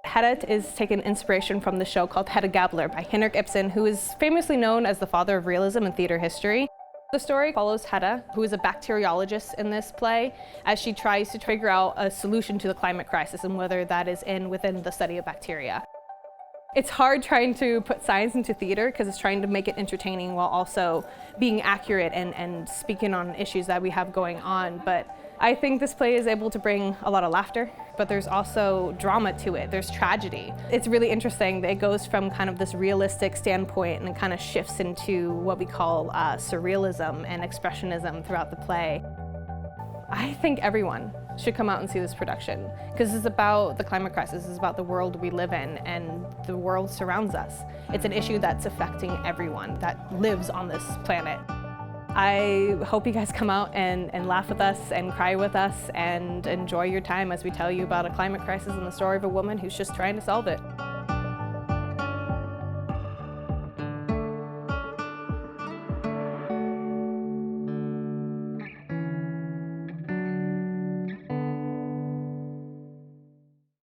Hedda is taking inspiration from the show called Hedda by Henrik Ibsen, who is famously known as the father of realism in theater history. The story follows Hedda, who is a bacteriologist in this play, as she tries to figure out a solution to the climate crisis and whether that is within the study of bacteria. It's hard trying to put science into theater because it's trying to make it entertaining while also being accurate and speaking on issues that we have going on. But I think this play is able to bring a lot of laughter, but there's also drama to it. There's tragedy. It's really interesting that it goes from kind of this realistic standpoint and it kind of shifts into what we call surrealism and expressionism throughout the play. I think everyone should come out and see this production because it's about the climate crisis, it's about the world we live in, and the world surrounds us. It's an issue that's affecting everyone that lives on this planet. I hope you guys come out and laugh with us and cry with us and enjoy your time as we tell you about a climate crisis and the story of a woman who's just trying to solve it.